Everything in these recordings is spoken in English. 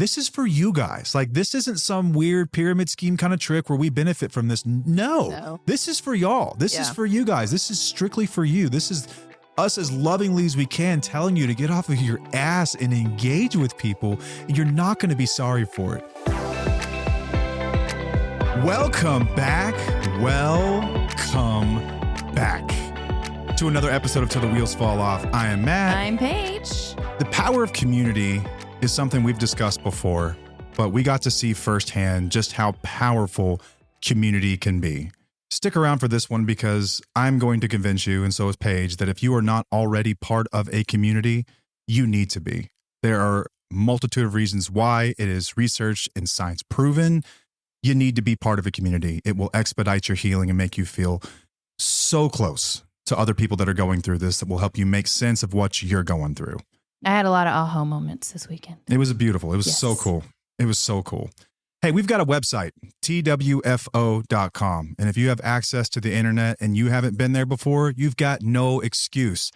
this is for you guys. Like, this isn't some weird pyramid scheme kind of trick where we benefit from this. No. This is for y'all. This is for you guys. This is strictly for you. This is us as lovingly as we can telling you to get off of your ass and engage with people. And you're not going to be sorry for it. Welcome back. Welcome back to another episode of Till the Wheels Fall Off. I am Matt. I'm Paige. The power of community is something we've discussed before, but we got to see firsthand just how powerful community can be. Stick around for this one because I'm going to convince you, and so is Paige, that if you are not already part of a community, you need to be. There are a multitude of reasons why. It is researched and science proven. You need to be part of a community. It will expedite your healing and make you feel so close to other people that are going through this that will help you make sense of what you're going through. I had a lot of aha moments this weekend. It was beautiful. It was so cool. It was so cool. Hey, we've got a website, twfo.com. And if you have access to the internet and you haven't been there before, you've got no excuse.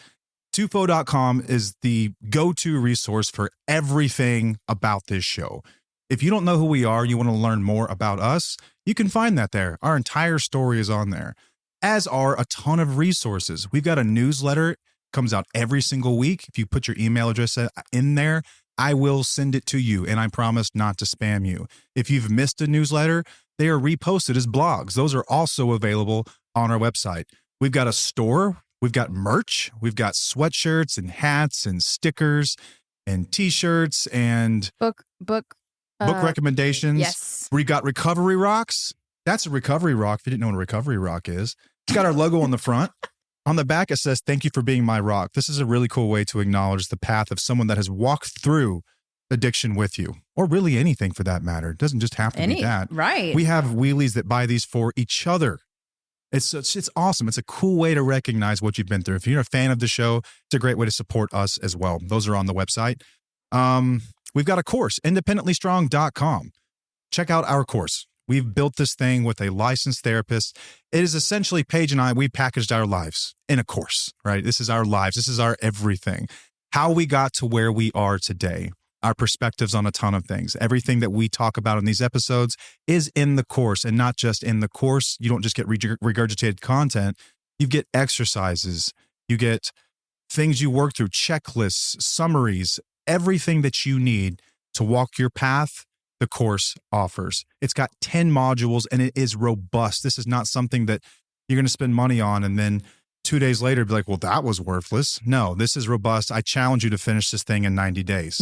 twfo.com is the go-to resource for everything about this show. If you don't know who we are, you want to learn more about us, you can find that there. Our entire story is on there, as are a ton of resources. We've got a newsletter, comes out every single week. If you put your email address in there, I will send it to you, and I promise not to spam you. If you've missed a newsletter, they are reposted as blogs. Those are also available on our website. We've got a store. We've got merch. We've got sweatshirts and hats and stickers and t-shirts and book recommendations. Yes. We got recovery rocks. That's a recovery rock. If you didn't know what a recovery rock is, it's got our logo on the front. On the back, it says, "Thank you for being my rock." This is a really cool way to acknowledge the path of someone that has walked through addiction with you, or really anything for that matter. It doesn't just have to be that. Right. We have wheelies that buy these for each other. It's awesome. It's a cool way to recognize what you've been through. If you're a fan of the show, it's a great way to support us as well. Those are on the website. We've got a course, independentlystrong.com. Check out our course. We've built this thing with a licensed therapist. It is essentially Paige and I, we packaged our lives in a course, right? This is our lives. This is our everything. How we got to where we are today, our perspectives on a ton of things. Everything that we talk about in these episodes is in the course, and not just in the course. You don't just get regurgitated content. You get exercises. You get things you work through, checklists, summaries, everything that you need to walk your path. The course offers. It's got 10 modules and it is robust. This is not something that you're going to spend money on and then 2 days later be like, well, that was worthless. No, this is robust. I challenge you to finish this thing in 90 days.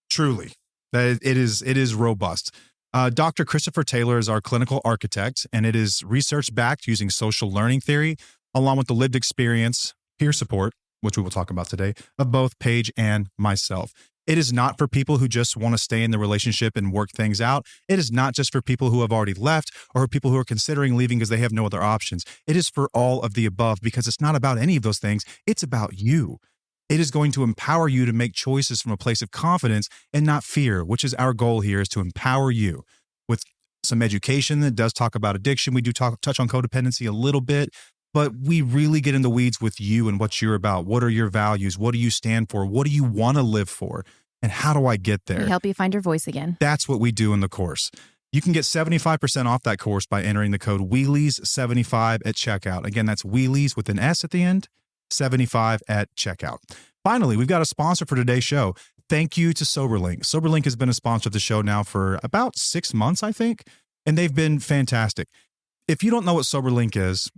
Truly. It is robust. Dr. Christopher Taylor is our clinical architect, and it is research-backed using social learning theory, along with the lived experience, peer support, which we will talk about today, of both Paige and myself. It is not for people who just want to stay in the relationship and work things out. It is not just for people who have already left or people who are considering leaving because they have no other options. It is for all of the above, because it's not about any of those things. It's about you. It is going to empower you to make choices from a place of confidence and not fear, which is our goal here, is to empower you with some education that does talk about addiction. We do touch on codependency a little bit, but we really get in the weeds with you and what you're about. What are your values? What do you stand for? What do you want to live for? And how do I get there? We help you find your voice again. That's what we do in the course. You can get 75% off that course by entering the code Wheelies75 at checkout. Again, that's Wheelies with an S at the end, 75 at checkout. Finally, we've got a sponsor for today's show. Thank you to SoberLink. SoberLink has been a sponsor of the show now for about 6 months, I think, and they've been fantastic. If you don't know what SoberLink is,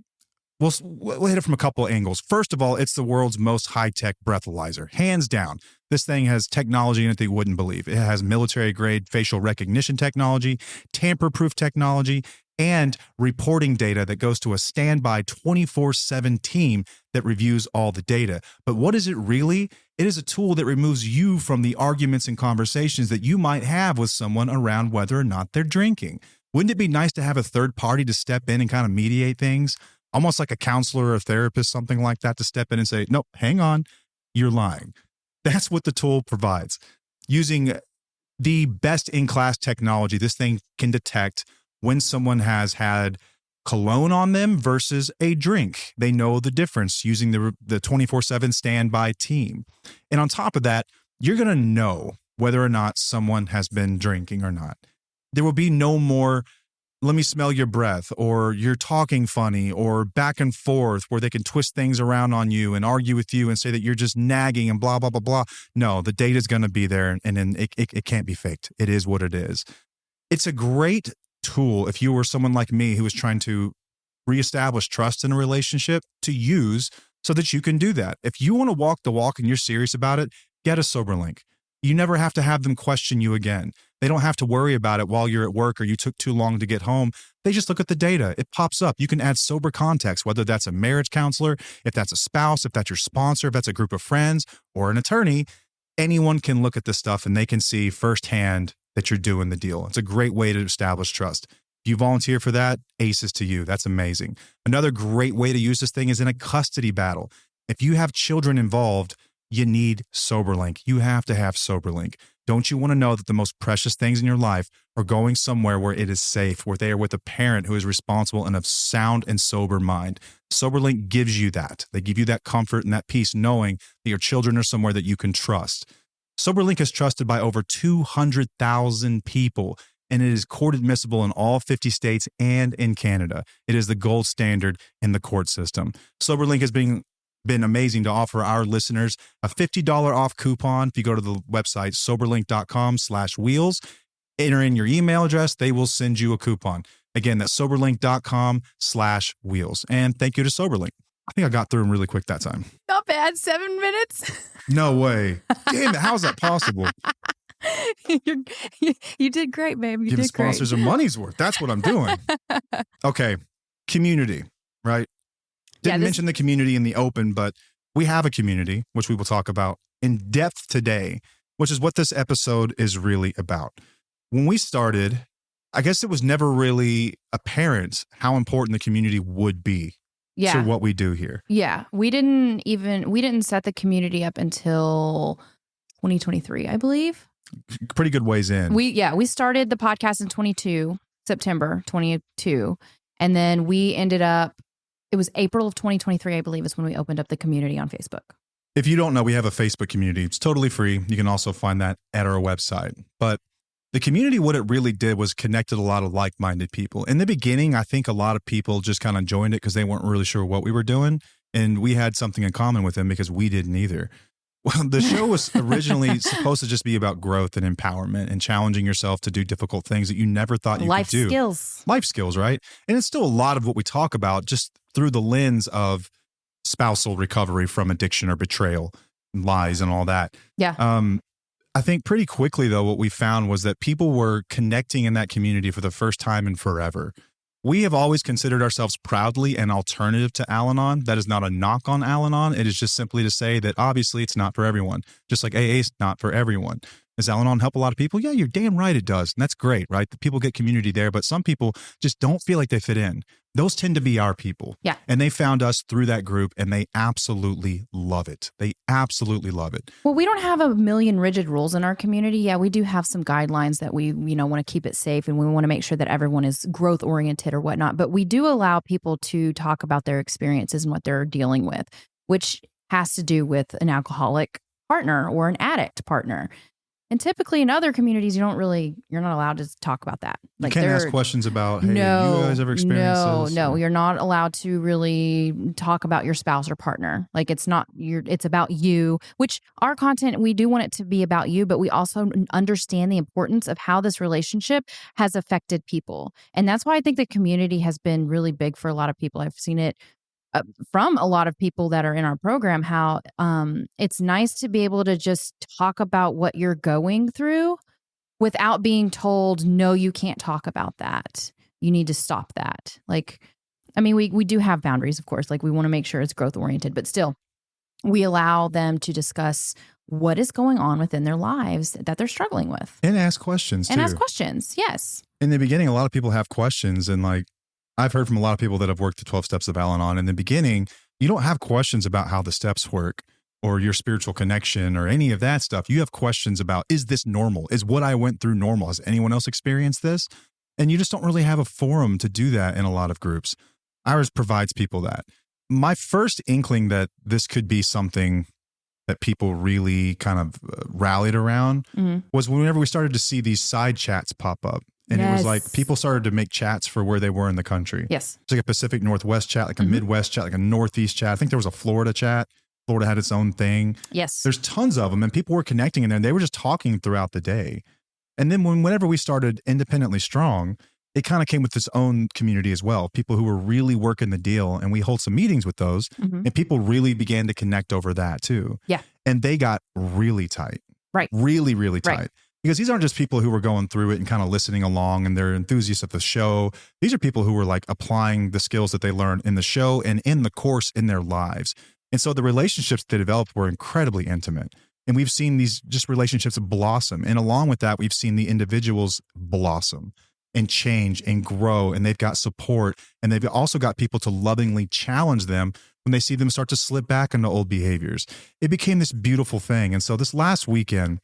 we'll hit it from a couple of angles. First of all, it's the world's most high-tech breathalyzer, hands down. This thing has technology in it that you wouldn't believe. It has military-grade facial recognition technology, tamper-proof technology, and reporting data that goes to a standby 24/7 team that reviews all the data. But what is it really? It is a tool that removes you from the arguments and conversations that you might have with someone around whether or not they're drinking. Wouldn't it be nice to have a third party to step in and kind of mediate things? Almost like a counselor or a therapist, something like that, to step in and say, nope, hang on, you're lying. That's what the tool provides. Using the best-in-class technology, this thing can detect when someone has had cologne on them versus a drink. They know the difference using the 24/7 standby team. And on top of that, you're going to know whether or not someone has been drinking or not. There will be no more, let me smell your breath, or you're talking funny, or back and forth where they can twist things around on you and argue with you and say that you're just nagging and blah, blah, blah, blah. No, the data is going to be there, and then it can't be faked. It is what it is. It's a great tool if you were someone like me who was trying to reestablish trust in a relationship to use so that you can do that. If you want to walk the walk and you're serious about it, get a SoberLink. You never have to have them question you again. They don't have to worry about it while you're at work or you took too long to get home. They just look at the data. It pops up. You can add sober context, whether that's a marriage counselor, if that's a spouse, if that's your sponsor, if that's a group of friends or an attorney. Anyone can look at this stuff and they can see firsthand that you're doing the deal. It's a great way to establish trust. If you volunteer for that, aces to you. That's amazing. Another great way to use this thing is in a custody battle. If you have children involved, you need SoberLink. You have to have SoberLink. Don't you want to know that the most precious things in your life are going somewhere where it is safe, where they are with a parent who is responsible and of sound and sober mind? SoberLink gives you that. They give you that comfort and that peace knowing that your children are somewhere that you can trust. SoberLink is trusted by over 200,000 people, and it is court admissible in all 50 states and in Canada. It is the gold standard in the court system. SoberLink has been amazing to offer our listeners a $50 off coupon. If you go to the website, soberlink.com/wheels, enter in your email address, they will send you a coupon. Again, that's soberlink.com/wheels. And thank you to SoberLink. I think I got through them really quick that time. Not bad. 7 minutes. No way. Damn it. How is that possible? You did great, babe. You Giving did great. sponsors their money's worth. That's what I'm doing. Okay. Community, right? Didn't mention the community in the open, but we have a community, which we will talk about in depth today, which is what this episode is really about. When we started, I guess it was never really apparent how important the community would be to what we do here. Yeah. We didn't set the community up until 2023, I believe. Pretty good ways in. We started the podcast in September 22. And then we ended up, it was April of 2023, I believe, is when we opened up the community on Facebook. If you don't know, we have a Facebook community. It's totally free. You can also find that at our website. But the community, what it really did was connected a lot of like-minded people. In the beginning, I think a lot of people just kind of joined it because they weren't really sure what we were doing. And we had something in common with them because we didn't either. Well, the show was originally supposed to just be about growth and empowerment and challenging yourself to do difficult things that you never thought you could do. Life skills, right? And it's still a lot of what we talk about just through the lens of spousal recovery from addiction or betrayal, and lies and all that. Yeah. I think pretty quickly, though, what we found was that people were connecting in that community for the first time in forever. We have always considered ourselves proudly an alternative to Al-Anon. That is not a knock on Al-Anon. It is just simply to say that obviously it's not for everyone. Just like AA is not for everyone. Does Al-Anon help a lot of people? Yeah, you're damn right it does. And that's great, right? The people get community there, but some people just don't feel like they fit in. Those tend to be our people. Yeah. And they found us through that group and they absolutely love it. They absolutely love it. Well, we don't have a million rigid rules in our community. Yeah, we do have some guidelines that we, want to keep it safe and we want to make sure that everyone is growth oriented or whatnot. But we do allow people to talk about their experiences and what they're dealing with, which has to do with an alcoholic partner or an addict partner. And typically in other communities, you're not allowed to talk about that. Like, you can't ask questions about, hey, you guys ever experienced this? No, you're not allowed to really talk about your spouse or partner. Like it's about you, which our content, we do want it to be about you, but we also understand the importance of how this relationship has affected people. And that's why I think the community has been really big for a lot of people. I've seen it from a lot of people that are in our program, how it's nice to be able to just talk about what you're going through without being told, no, you can't talk about that. You need to stop that. Like, I mean, we do have boundaries, of course. Like we want to make sure it's growth oriented, but still we allow them to discuss what is going on within their lives that they're struggling with. And ask questions too. Yes. In the beginning, a lot of people have questions and like, I've heard from a lot of people that have worked the 12 steps of Al-Anon. In the beginning, you don't have questions about how the steps work or your spiritual connection or any of that stuff. You have questions about, is this normal? Is what I went through normal? Has anyone else experienced this? And you just don't really have a forum to do that in a lot of groups. Ours provides people that. My first inkling that this could be something that people really kind of rallied around was whenever we started to see these side chats pop up. And it was like people started to make chats for where they were in the country. Yes. It's like a Pacific Northwest chat, like a Midwest chat, like a Northeast chat. I think there was a Florida chat. Florida had its own thing. Yes. There's tons of them, and people were connecting in there, and they were just talking throughout the day. And then whenever we started Independently Strong, it kind of came with its own community as well. People who were really working the deal, and we hold some meetings with those, and people really began to connect over that too. Yeah. And they got really tight. Right. Really, really tight. Right. Because these aren't just people who were going through it and kind of listening along and they're enthusiasts of the show. These are people who were like applying the skills that they learned in the show and in the course in their lives. And so the relationships they developed were incredibly intimate. And we've seen these just relationships blossom. And along with that, we've seen the individuals blossom and change and grow. And they've got support. And they've also got people to lovingly challenge them when they see them start to slip back into old behaviors. It became this beautiful thing. And so this last weekend,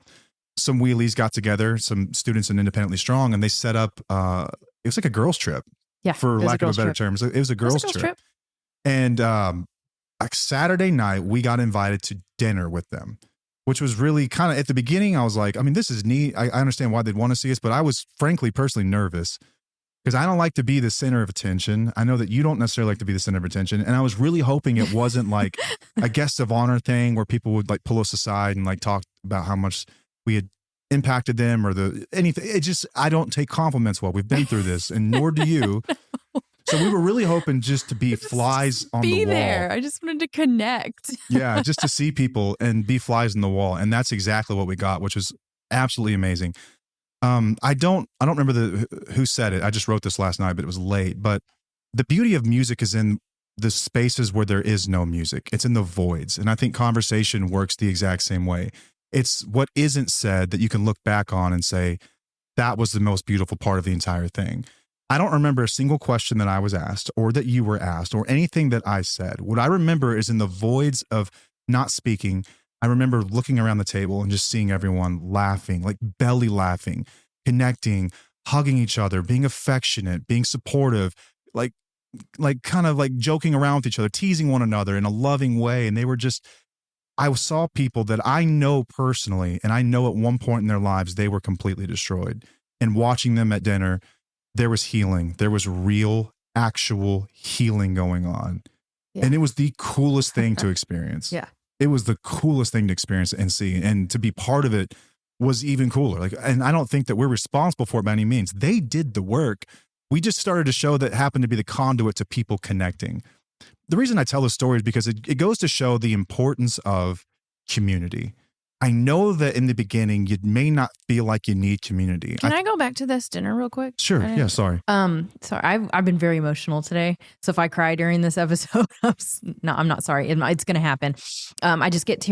some wheelies got together, some students in Independently Strong, and they set up, it was like a girls trip. Yeah. For lack of a better term. It was a girls trip. And like Saturday night, we got invited to dinner with them, which was really kind of, at the beginning, I was like, I mean, this is neat. I understand why they'd want to see us, but I was frankly, personally nervous because I don't like to be the center of attention. I know that you don't necessarily like to be the center of attention. And I was really hoping it wasn't like a guest of honor thing where people would like pull us aside and like talk about how much we had impacted them or anything. It just, I don't take compliments well. We've been through this and nor do you. So we were really hoping just to be flies on the wall. Be there. I just wanted to connect. Yeah, just to see people and be flies on the wall. And that's exactly what we got, which was absolutely amazing. I don't remember who said it. I just wrote this last night, but it was late. But the beauty of music is in the spaces where there is no music. It's in the voids. And I think conversation works the exact same way. It's what isn't said that you can look back on and say, that was the most beautiful part of the entire thing. I don't remember a single question that I was asked or that you were asked or anything that I said. What I remember is in the voids of not speaking, I remember looking around the table and just seeing everyone laughing, like belly laughing, connecting, hugging each other, being affectionate, being supportive, like kind of like joking around with each other, teasing one another in a loving way. And they were just, I saw people that I know personally, and I know at one point in their lives, they were completely destroyed. And watching them at dinner, there was healing. There was real, actual healing going on. Yeah. And it was the coolest thing to experience. Yeah. It was the coolest thing to experience and see. And to be part of it was even cooler. Like, and I don't think that we're responsible for it by any means. They did the work. We just started to show that happened to be the conduit to people connecting. The reason I tell this story is because it goes to show the importance of community. I know that in the beginning, you may not feel like you need community. Can I go back to this dinner real quick? Sure. Yeah. Sorry. Sorry. I've been very emotional today. So if I cry during this episode, I'm not sorry. It's going to happen. I just get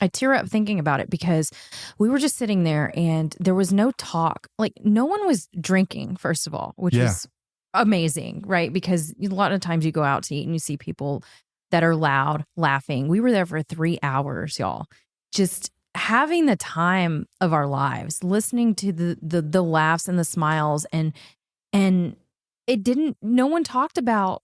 I tear up thinking about it because we were just sitting there and there was no talk. Like no one was drinking, first of all, which is amazing, right? Because a lot of times you go out to eat and you see people that are loud, laughing. We were there for 3 hours, y'all. Just having the time of our lives, listening to the laughs and the smiles, and it didn't. No one talked about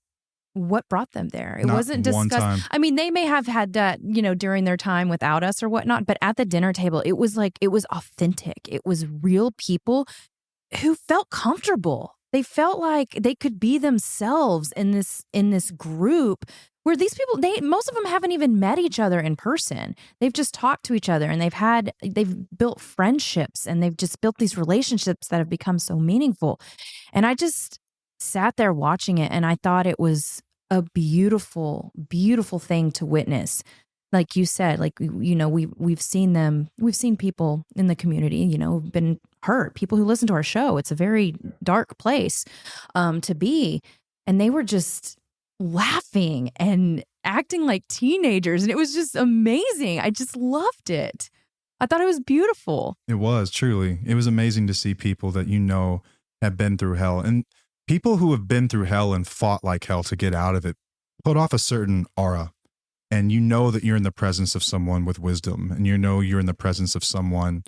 what brought them there. It wasn't discussed. I mean, they may have had that, during their time without us or whatnot, but at the dinner table, it was authentic. It was real people who felt comfortable. They felt like they could be themselves in this group. Where these people, most of them haven't even met each other in person. They've just talked to each other and they've built friendships and they've just built these relationships that have become so meaningful. And I just sat there watching it and I thought it was a beautiful, beautiful thing to witness. Like you said, like, we've seen people in the community, who've been hurt, people who listen to our show. It's a very dark place to be. And they were just laughing and acting like teenagers. And it was just amazing. I just loved it. I thought it was beautiful. It was truly. It was amazing to see people that have been through hell. And people who have been through hell and fought like hell to get out of it put off a certain aura. And that you're in the presence of someone with wisdom. And you're in the presence of someone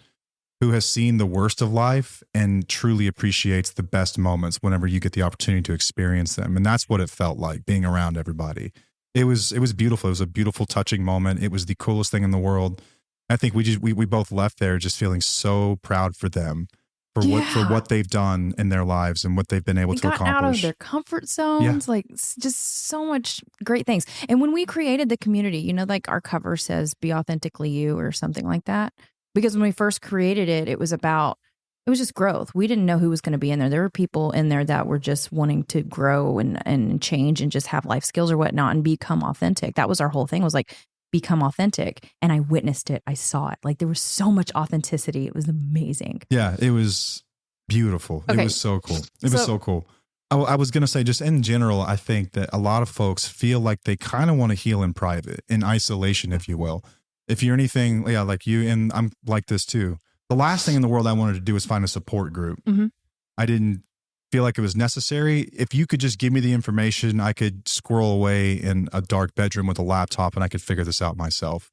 who has seen the worst of life and truly appreciates the best moments whenever you get the opportunity to experience them. And that's what it felt like being around everybody. It was beautiful. It was a beautiful, touching moment. It was the coolest thing in the world. I think we both left there just feeling so proud for them, for what they've done in their lives and what they've been able to accomplish. Out of their comfort zones, like just so much great things. And when we created the community, you know, like our cover says, "Be authentically you" or something like that. Because when we first created it, it was just growth. We didn't know who was going to be in there. There were people in there that were just wanting to grow and change and just have life skills or whatnot and become authentic. That was our whole thing, was like, become authentic. And I witnessed it. I saw it. Like there was so much authenticity. It was amazing. Yeah, it was beautiful. Okay. It was so cool. It was so cool. I was going to say, just in general, I think that a lot of folks feel like they kind of want to heal in private, in isolation, if you will. If you're anything, like you, and I'm like this too. The last thing in the world I wanted to do was find a support group. Mm-hmm. I didn't feel like it was necessary. If you could just give me the information, I could squirrel away in a dark bedroom with a laptop and I could figure this out myself.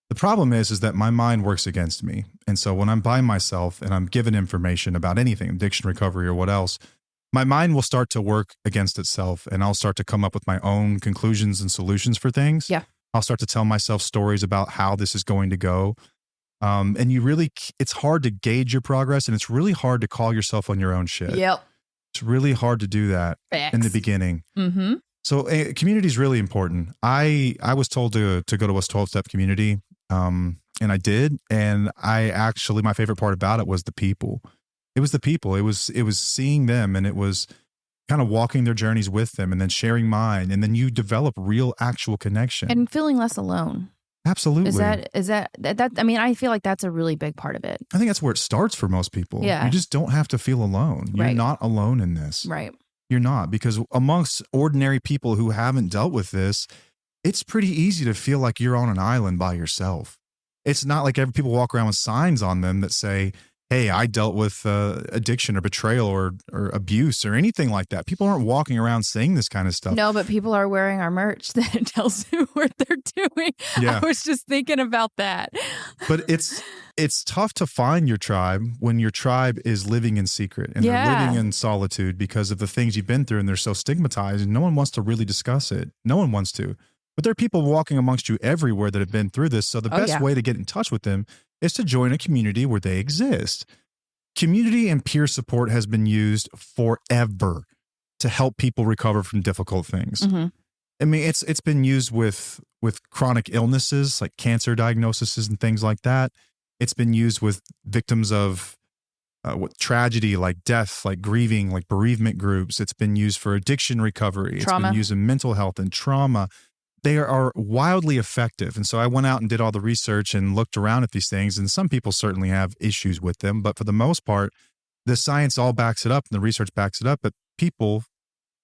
The problem is that my mind works against me. And so when I'm by myself and I'm given information about anything, addiction recovery or what else, my mind will start to work against itself and I'll start to come up with my own conclusions and solutions for things. Yeah. I'll start to tell myself stories about how this is going to go. And it's hard to gauge your progress and it's really hard to call yourself on your own shit. Yep. It's really hard to do that in the beginning. Mm-hmm. So community is really important. I was told to go to a 12-step community, and I did. And my favorite part about it was the people. It was the people. It was seeing them, and it was kind of walking their journeys with them, and then sharing mine, and then you develop real, actual connection and feeling less alone. Absolutely. Is that? I mean, I feel like that's a really big part of it. I think that's where it starts for most people. Yeah. You just don't have to feel alone. You're not alone in this. Right. You're not, because amongst ordinary people who haven't dealt with this, it's pretty easy to feel like you're on an island by yourself. It's not like people walk around with signs on them that say, "Hey, I dealt with addiction or betrayal or abuse," or anything like that. People aren't walking around saying this kind of stuff. No, but people are wearing our merch that tells you what they're doing. Yeah. I was just thinking about that. But it's tough to find your tribe when your tribe is living in secret and they're living in solitude because of the things you've been through, and they're so stigmatized and no one wants to really discuss it. No one wants to. But there are people walking amongst you everywhere that have been through this. So the best way to get in touch with them is to join a community where they exist. Community and peer support has been used forever to help people recover from difficult things. Mm-hmm. I mean, it's been used with chronic illnesses like cancer diagnoses and things like that. It's been used with victims of tragedy like death, like grieving, like bereavement groups. It's been used for addiction recovery. Trauma. It's been used in mental health and trauma. They are wildly effective. And so I went out and did all the research and looked around at these things. And some people certainly have issues with them. But for the most part, the science all backs it up and the research backs it up. But people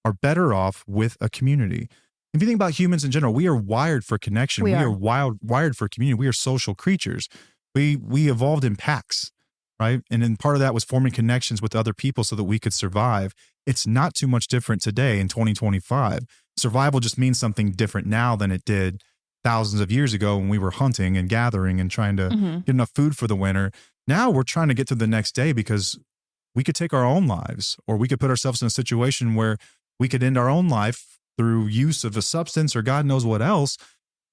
are better off with a community. If you think about humans in general, we are wired for connection. We are wired for community. We are social creatures. We evolved in packs, right? And then part of that was forming connections with other people so that we could survive. It's not too much different today in 2025. Survival just means something different now than it did thousands of years ago when we were hunting and gathering and trying to get enough food for the winter. Now we're trying to get to the next day because we could take our own lives, or we could put ourselves in a situation where we could end our own life through use of a substance or God knows what else.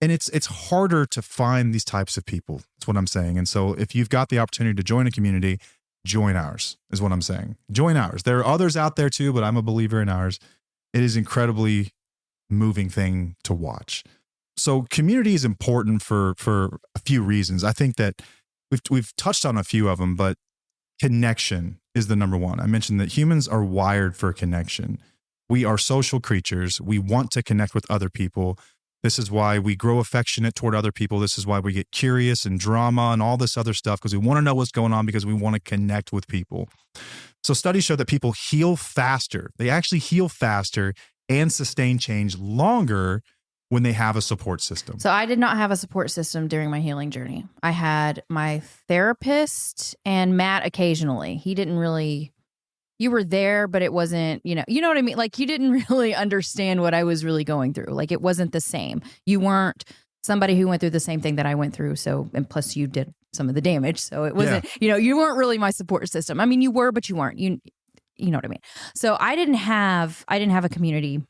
And it's harder to find these types of people. That's what I'm saying. And so if you've got the opportunity to join a community, join ours is what I'm saying. Join ours. There are others out there too, but I'm a believer in ours. It is incredibly moving thing to watch. So community is important for a few reasons. I think that we've touched on a few of them, but connection is the number one. I mentioned that humans are wired for connection. We are social creatures. We want to connect with other people. This is why we grow affectionate toward other people. This is why we get curious and drama and all this other stuff, because we want to know what's going on, because we want to connect with people. So studies show that people heal faster. They actually heal faster and sustain change longer when they have a support system. So I did not have a support system during my healing journey. I had my therapist and Matt occasionally. He didn't really, you were there, but it wasn't, you know what I mean? Like you didn't really understand what I was really going through. Like it wasn't the same. You weren't somebody who went through the same thing that I went through. So, and plus you did some of the damage. So it wasn't, you weren't really my support system. I mean, you were, but you weren't. You know what I mean? So I didn't have a community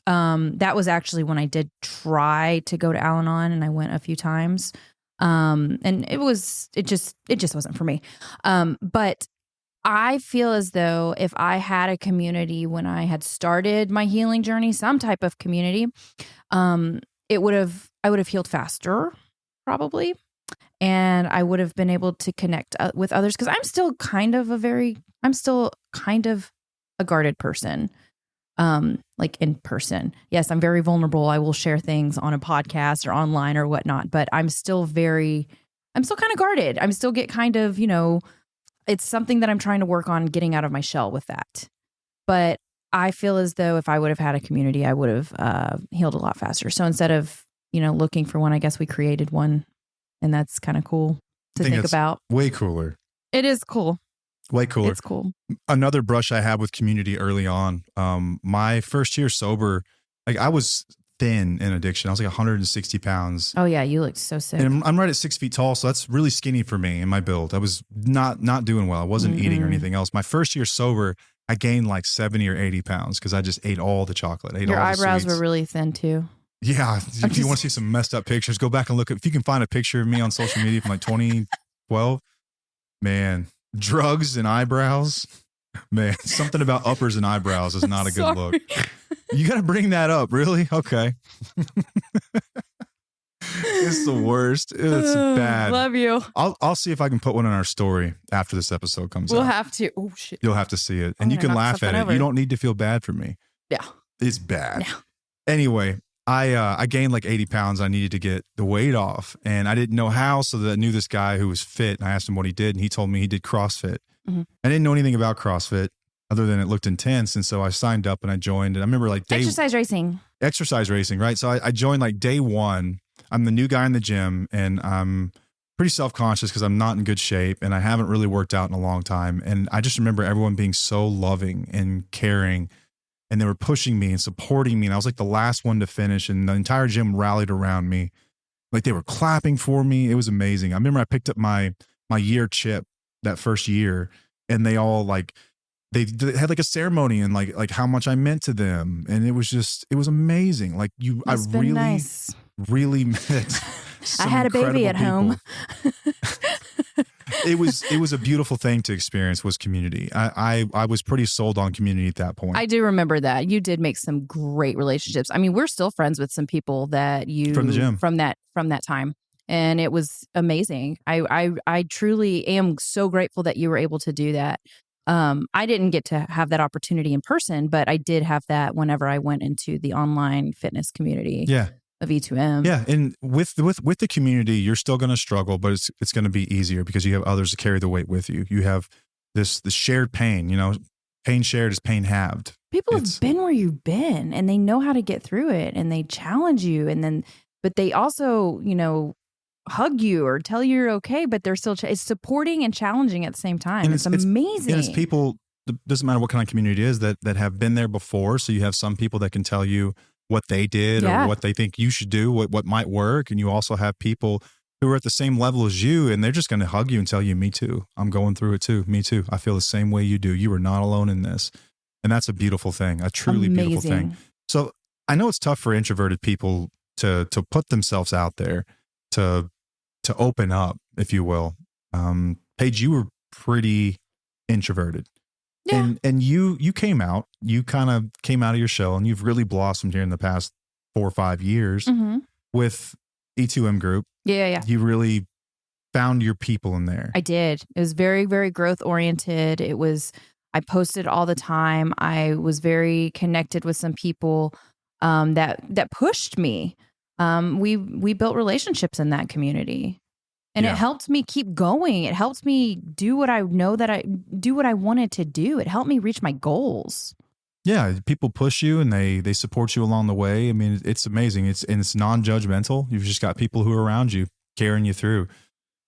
that was actually when I did try to go to Al-Anon, and I went a few times. And it just wasn't for me. But I feel as though if I had a community when I had started my healing journey, some type of community, I would have healed faster, probably. And I would have been able to connect with others, because I'm still kind of a guarded person. Like in person. Yes, I'm very vulnerable. I will share things on a podcast or online or whatnot, but I'm still kind of guarded. I'm still get kind of, it's something that I'm trying to work on getting out of my shell with that. But I feel as though if I would have had a community, I would have healed a lot faster. So instead of, looking for one, I guess we created one, and that's kind of cool to think about. Way cooler. It is cool. Way cooler. It's cool. Another brush I had with community early on, my first year sober, like I was thin in addiction. I was like 160 pounds. Oh yeah, you looked so sick. And I'm right at 6 feet tall, so that's really skinny for me in my build. I was not doing well. I wasn't eating or anything else. My first year sober, I gained like 70 or 80 pounds because I just ate all the chocolate. Your eyebrows were really thin too. Yeah. If you want to see some messed up pictures, go back and look. If you can find a picture of me on social media from like 2012, man, drugs and eyebrows, man, something about uppers and eyebrows is not a good look. You got to bring that up. Really? Okay. It's the worst. It's bad. Love you. I'll see if I can put one on our story after this episode comes out. We'll have to. Oh shit. You'll have to see it. And you can laugh at it. You don't need to feel bad for me. Yeah. It's bad. Yeah. Anyway, I gained like 80 pounds. I needed to get the weight off, and I didn't know how. So I knew this guy who was fit, and I asked him what he did, and he told me he did CrossFit. Mm-hmm. I didn't know anything about CrossFit other than it looked intense. And so I signed up and I joined, and I remember like exercise racing. Right. So I joined like day one. I'm the new guy in the gym, and I'm pretty self-conscious because I'm not in good shape and I haven't really worked out in a long time. And I just remember everyone being so loving and caring, and they were pushing me and supporting me. And I was like the last one to finish, and the entire gym rallied around me. Like they were clapping for me. It was amazing. I remember I picked up my year chip that first year, and they all like, they had like a ceremony and like how much I meant to them. And it was amazing. Like really met I had a baby at home. It was a beautiful thing to experience, was community. I was pretty sold on community at that point. I do remember that. You did make some great relationships. I mean, we're still friends with some people that you from the gym from that time. And it was amazing. I truly am so grateful that you were able to do that. I didn't get to have that opportunity in person, but I did have that whenever I went into the online fitness community. Yeah. Of E2M. Yeah. And with the community, you're still going to struggle, but it's going to be easier because you have others to carry the weight with you. You have the shared pain, pain shared is pain halved. People have been where you've been, and they know how to get through it, and they challenge you. But they also, hug you or tell you you're okay, but they're still it's supporting and challenging at the same time. It's amazing. And it's people, it doesn't matter what kind of community it is, that have been there before. So you have some people that can tell you what they did or what they think you should do, what might work. And you also have people who are at the same level as you, and they're just going to hug you and tell you, me too. I'm going through it too. Me too. I feel the same way you do. You are not alone in this. And that's a beautiful thing, a truly beautiful thing. So I know it's tough for introverted people to put themselves out there, to open up, if you will. Paige, you were pretty introverted. Yeah. And you came out, you kind of came out of your shell, and you've really blossomed here in the past 4 or 5 years with E2M Group. Yeah. You really found your people in there. I did. It was very, very growth oriented. I posted all the time. I was very connected with some people that pushed me. We built relationships in that community. And it helped me keep going. It helped me do what I wanted to do. It helped me reach my goals. Yeah, people push you and they support you along the way. I mean, it's amazing. It's non-judgmental. You've just got people who are around you carrying you through.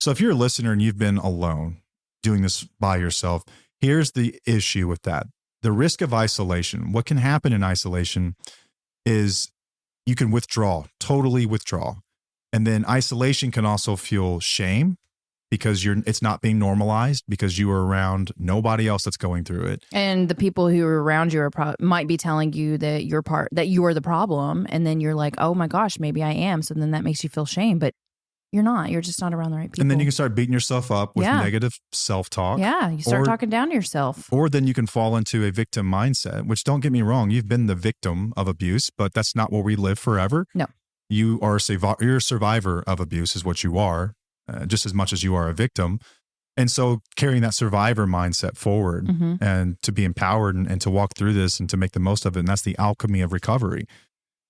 So if you're a listener and you've been alone doing this by yourself, here's the issue with that. The risk of isolation. What can happen in isolation is you can totally withdraw. And then isolation can also fuel shame. because it's not being normalized because you are around nobody else that's going through it. And the people who are around you might be telling you that you are the problem. And then you're like, oh my gosh, maybe I am. So then that makes you feel shame, but you're not. You're just not around the right people. And then you can start beating yourself up with negative self-talk. Yeah, you start talking down to yourself. Or then you can fall into a victim mindset, which, don't get me wrong, you've been the victim of abuse, but that's not where we live forever. No. You're a survivor of abuse is what you are, just as much as you are a victim. And so carrying that survivor mindset forward and to be empowered and to walk through this and to make the most of it. And that's the alchemy of recovery.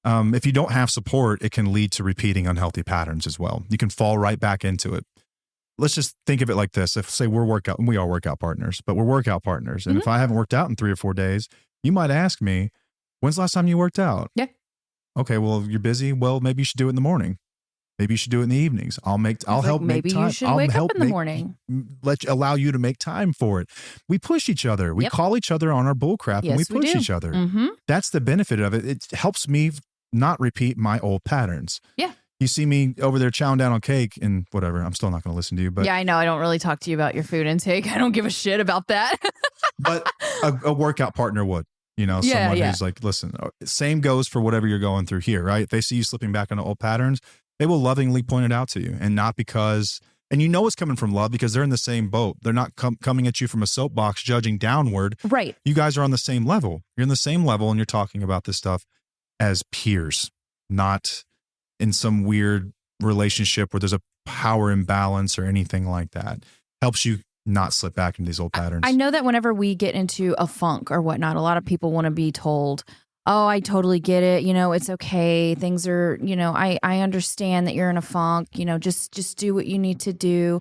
If you don't have support, it can lead to repeating unhealthy patterns as well. You can fall right back into it. Let's just think of it like this. If, say, we are workout partners, but we're workout partners. And if I haven't worked out in 3 or 4 days, you might ask me, when's the last time you worked out? Yeah. Okay, well, you're busy. Well, maybe you should do it in the morning. Maybe you should do it in the evenings. I'll help make time. Maybe you should wake up in the morning. Allow you to make time for it. We push each other. We call each other on our bullcrap and we push each other. That's the benefit of it. It helps me not repeat my old patterns. Yeah. You see me over there chowing down on cake and whatever. I'm still not going to listen to you. But yeah, I know. I don't really talk to you about your food intake. I don't give a shit about that. But a workout partner would. Someone who's like, listen, same goes for whatever you're going through here, right? If they see you slipping back into old patterns, they will lovingly point it out to you, and not because, and it's coming from love because they're in the same boat. They're not coming at you from a soapbox, judging downward. Right. You guys are on the same level. You're in the same level, and you're talking about this stuff as peers, not in some weird relationship where there's a power imbalance or anything like that. Helps you not slip back into these old patterns. I know that whenever we get into a funk or whatnot, a lot of people want to be told, oh, I totally get it. It's okay. Things are, I understand that you're in a funk, just do what you need to do.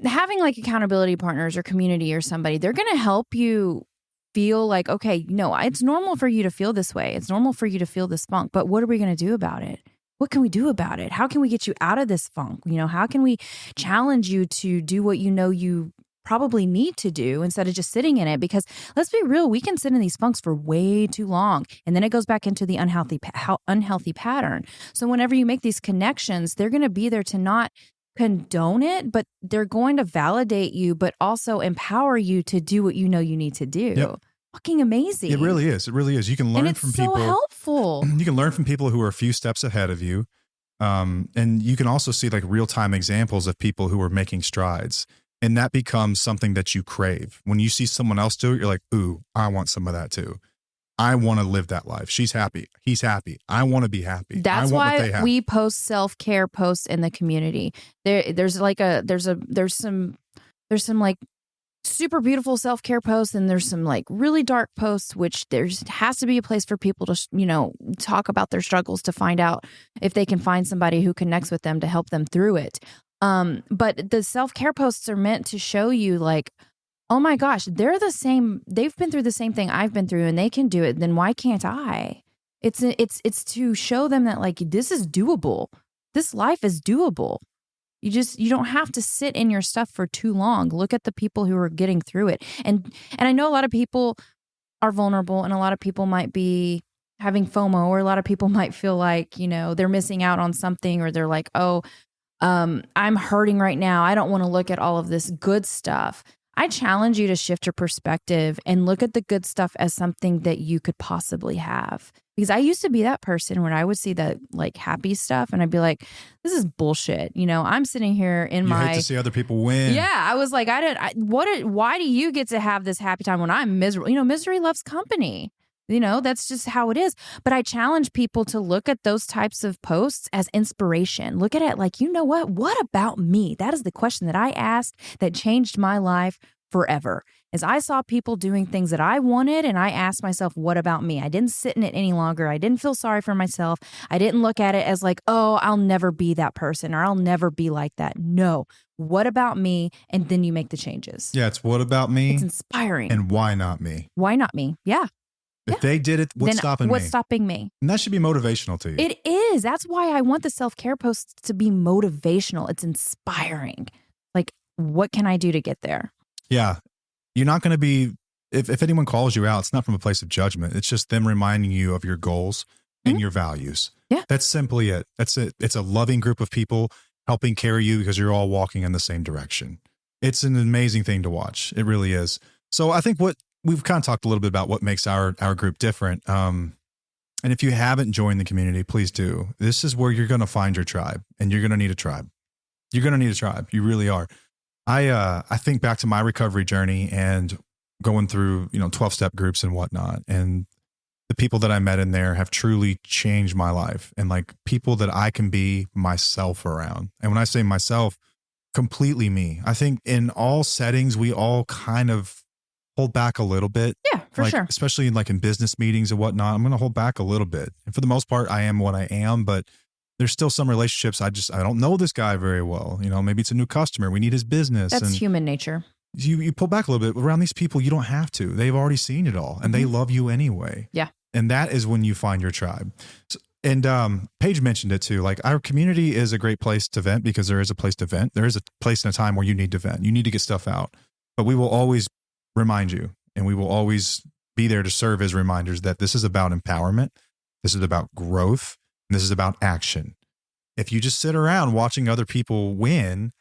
Having like accountability partners or community or somebody, they're going to help you feel like, okay, no, it's normal for you to feel this way. It's normal for you to feel this funk, but what are we going to do about it? What can we do about it? How can we get you out of this funk? How can we challenge you to do what you probably need to do instead of just sitting in it? Because let's be real, we can sit in these funks for way too long. And then it goes back into the unhealthy pattern. So whenever you make these connections, they're going to be there to not condone it, but they're going to validate you, but also empower you to do what you need to do. Yep. Fucking amazing. It really is. It really is. You can learn from people. And it's so helpful. You can learn from people who are a few steps ahead of you. And you can also see like real-time examples of people who are making strides. And that becomes something that you crave. When you see someone else do it, you're like, ooh, I want some of that too. I want to live that life. She's happy. He's happy. I want to be happy. That's why we post self-care posts in the community. There's some like super beautiful self-care posts, and there's some like really dark posts, which has to be a place for people to, talk about their struggles, to find out if they can find somebody who connects with them to help them through it. But the self-care posts are meant to show you like, oh my gosh, they're the same. They've been through the same thing I've been through and they can do it. Then why can't I? It's to show them that like, this is doable. This life is doable. You don't have to sit in your stuff for too long. Look at the people who are getting through it. And I know a lot of people are vulnerable, and a lot of people might be having FOMO, or a lot of people might feel like, they're missing out on something, or they're like, oh, I'm hurting right now. I don't want to look at all of this good stuff. I challenge you to shift your perspective and look at the good stuff as something that you could possibly have. Because I used to be that person when I would see that like happy stuff and I'd be like, this is bullshit. I'm sitting here in you my... hate to see other people win. Yeah, I was like, why do you get to have this happy time when I'm miserable? Misery loves company. That's just how it is. But I challenge people to look at those types of posts as inspiration. Look at it like, what about me? That is the question that I asked that changed my life forever. As I saw people doing things that I wanted, and I asked myself, what about me? I didn't sit in it any longer. I didn't feel sorry for myself. I didn't look at it as like, oh, I'll never be that person, or I'll never be like that. No. What about me? And then you make the changes. Yeah, it's what about me? It's inspiring. And why not me? Why not me? Yeah. If they did it, what's stopping me? What's stopping me? And that should be motivational to you. It is. That's why I want the self-care posts to be motivational. It's inspiring. Like, what can I do to get there? Yeah. You're not going to be, if anyone calls you out, it's not from a place of judgment. It's just them reminding you of your goals and your values. Yeah. That's simply it. That's it. It's a loving group of people. helping carry you because you're all walking in the same direction. It's an amazing thing to watch. It really is. So I think what we've kind of talked a little bit about what makes our group different. And if you haven't joined the community, please do. This is where you're going to find your tribe, and you're going to need a tribe. You're going to need a tribe. You really are. I think back to my recovery journey and going through, 12-step groups and whatnot. And the people that I met in there have truly changed my life, and like people that I can be myself around. And when I say myself, completely me. I think in all settings, we all kind of hold back a little bit. Yeah, for sure. Especially in business meetings and whatnot, I'm going to hold back a little bit. And for the most part, I am what I am, but there's still some relationships. I don't know this guy very well. Maybe it's a new customer. We need his business. That's human nature. You pull back a little bit. Around these people, you don't have to. They've already seen it all, and they love you anyway. Yeah. And that is when you find your tribe. And Paige mentioned it too. Like, our community is a great place to vent, because there is a place to vent. There is a place and a time where you need to vent. You need to get stuff out. But we will always remind you, and we will always be there to serve as reminders that this is about empowerment. This is about growth. And this is about action. If you just sit around watching other people win,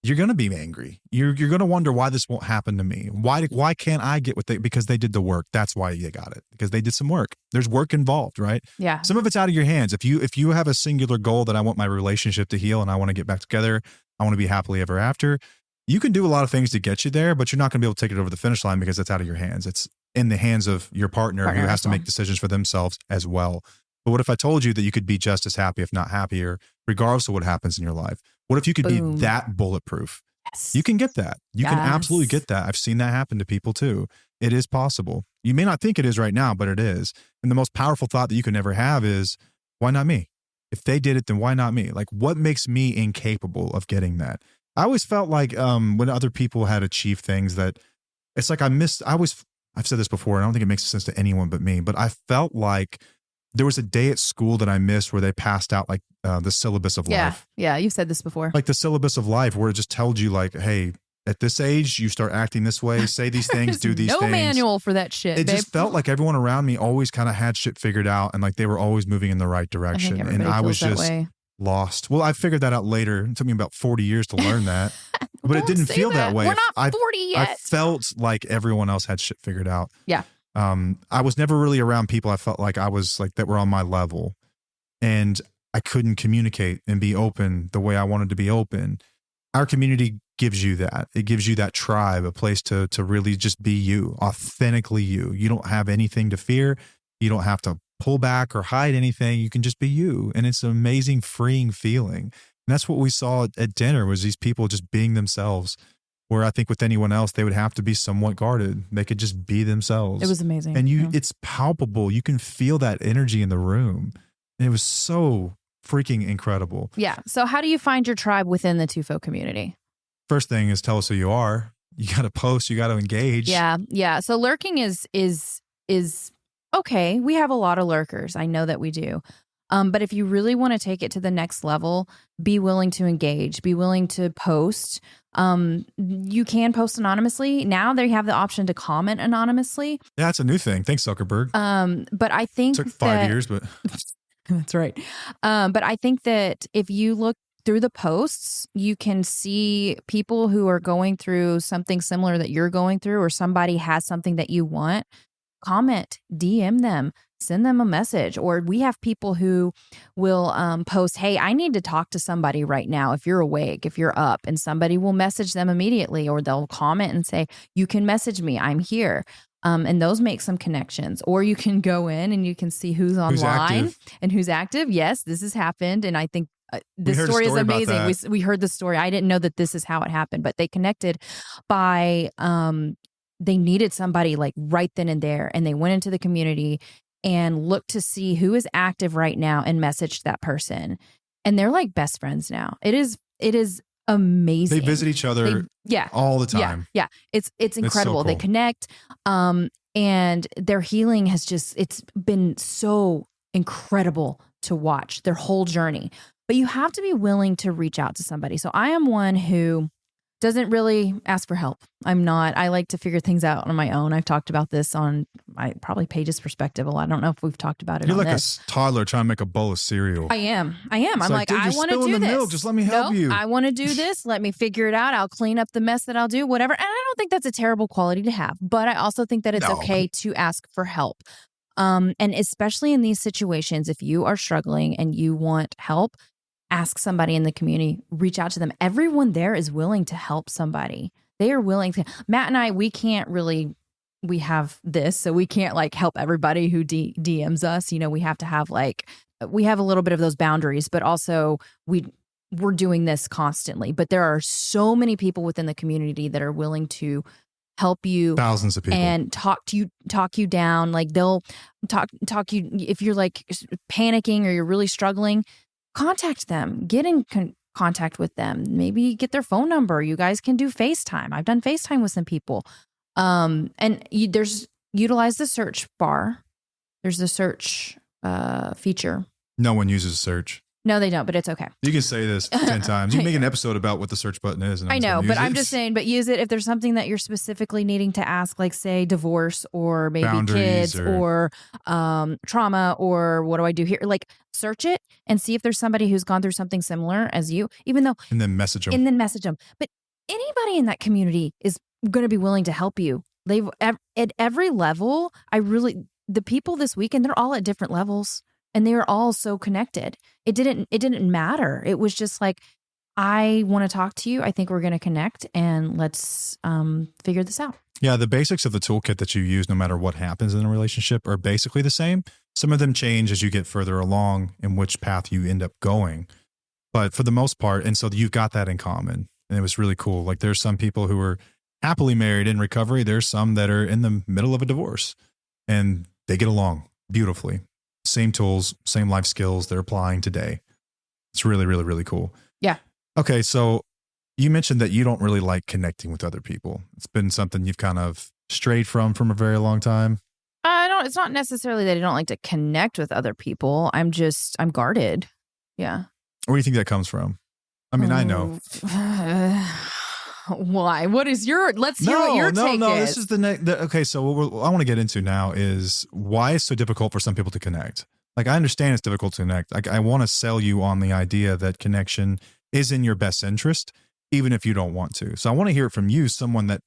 you're going to be angry. You're going to wonder why this won't happen to me. Why can't I get because they did the work. That's why you got it, because they did some work. There's work involved, right? Yeah. Some of it's out of your hands. If you have a singular goal that I want my relationship to heal and I want to get back together, I want to be happily ever after, you can do a lot of things to get you there, but you're not going to be able to take it over the finish line because it's out of your hands. It's in the hands of your partner who has to make decisions for themselves as well. But what if I told you that you could be just as happy, if not happier, regardless of what happens in your life? What if you could be that bulletproof? Yes. You can get that. You can absolutely get that. I've seen that happen to people too. It is possible. You may not think it is right now, but it is. And the most powerful thought that you can ever have is, why not me? If they did it, then why not me? Like, what makes me incapable of getting that? I always felt like when other people had achieved things that it's like I've said this before, and I don't think it makes sense to anyone but me, but I felt like there was a day at school that I missed where they passed out like the syllabus of life. Yeah, you've said this before. Like the syllabus of life, where it just tells you like, hey, at this age, you start acting this way, say these things, do these things. No manual for that shit, It just felt like everyone around me always kind of had shit figured out, and like they were always moving in the right direction. And I was just lost. Well, I figured that out later. It took me about 40 years to learn that. But it didn't feel that way. We're not 40 yet. I felt like everyone else had shit figured out. Yeah. I was never really around people I felt like I was like that were on my level, and I couldn't communicate and be open the way I wanted to be open. Our community gives you that. It gives you that tribe, a place to really just be you, authentically you. You don't have anything to fear. You don't have to pull back or hide anything. You can just be you. And it's an amazing, freeing feeling. And that's what we saw at dinner, was these people just being themselves. Where I think with anyone else, they would have to be somewhat guarded. They could just be themselves. It was amazing. And it's palpable. You can feel that energy in the room. And it was so freaking incredible. Yeah. So how do you find your tribe within the TUFO community? First thing is, tell us who you are. You got to post, you got to engage. Yeah. Yeah. So lurking is okay. We have a lot of lurkers. I know that we do. But if you really want to take it to the next level, be willing to engage, be willing to post. You can post anonymously. Now they have the option to comment anonymously. Yeah, that's a new thing. Thanks, Zuckerberg. But I think it took 5 years, but that's right. But I think that if you look through the posts, you can see people who are going through something similar that you're going through, or somebody has something that you want. Comment, DM them, send them a message. Or we have people who will post, hey, I need to talk to somebody right now. If you're awake, if you're up, and somebody will message them immediately, or they'll comment and say, you can message me, I'm here. And those make some connections. Or you can go in and you can see who's online and who's active. Yes, this has happened. And I think this story is amazing. We heard the story. I didn't know that this is how it happened, but they connected by they needed somebody like right then and there. And they went into the community and looked to see who is active right now and messaged that person. And they're like best friends now. It is amazing. They visit each other all the time. Yeah. It's incredible. It's so cool. They connect. And their healing it's been so incredible to watch their whole journey. But you have to be willing to reach out to somebody. So I am one who doesn't really ask for help. I like to figure things out on my own. I've talked about this on, probably Paige's perspective a lot. I don't know if we've talked about it. You're on like this. a toddler trying to make a bowl of cereal. I am. I'm like, dude, I you're want to spilling do the this. milk. Just let me help you. I want to do this. Let me figure it out. I'll clean up the mess that I'll do, whatever. And I don't think that's a terrible quality to have, but I also think that it's okay to ask for help. And especially in these situations, if you are struggling and you want help, ask somebody in the community, reach out to them. Everyone there is willing to help somebody. They are willing to. Matt and I, we have this, so we can't like help everybody who DMs us. We have to have we have a little bit of those boundaries, but also we're doing this constantly. But there are so many people within the community that are willing to help you. Thousands of people. And talk you down. Like they'll talk you if you're like panicking or you're really struggling. Contact them. Get in contact with them. Maybe get their phone number. You guys can do FaceTime. I've done FaceTime with some people. Utilize the search bar. There's the search feature. No one uses search. No, they don't, but it's okay. You can say this 10 times. You can make an episode about what the search button is. And I know, but I'm just saying, but use it if there's something that you're specifically needing to ask, like say divorce or maybe boundaries kids or trauma or what do I do here? Like search it and see if there's somebody who's gone through something similar as you, even though. And then message them. But anybody in that community is going to be willing to help you. They've at every level. The people this weekend, they're all at different levels. And they were all so connected. It didn't matter. It was just like, I want to talk to you. I think we're going to connect and let's figure this out. Yeah, the basics of the toolkit that you use, no matter what happens in a relationship, are basically the same. Some of them change as you get further along in which path you end up going. But for the most part, and so you've got that in common. And it was really cool. Like there's some people who are happily married in recovery. There's some that are in the middle of a divorce and they get along beautifully. Same tools, same life skills they're applying today. It's really, really, really cool. Yeah. Okay. So you mentioned that you don't really like connecting with other people. It's been something you've kind of strayed from a very long time. It's not necessarily that I don't like to connect with other people. I'm guarded. Yeah. Where do you think that comes from? I mean, I know. Why? Let's hear what your take is. This is okay. So what I want to get into now is why it's so difficult for some people to connect. Like I understand it's difficult to connect. Like I want to sell you on the idea that connection is in your best interest, even if you don't want to. So I want to hear it from you, someone that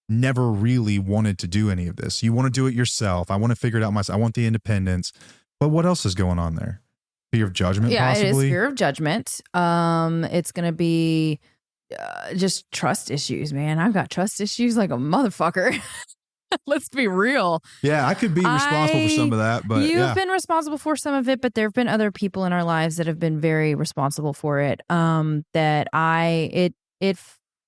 never really wanted to do any of this. You want to do it yourself. I want to figure it out myself. I want the independence. But what else is going on there? Fear of judgment, possibly? Yeah, it is fear of judgment. It's going to be just trust issues, man. I've got trust issues like a motherfucker. Let's be real. Yeah, I could be responsible for some of that, but you've been responsible for some of it, but there have been other people in our lives that have been very responsible for it.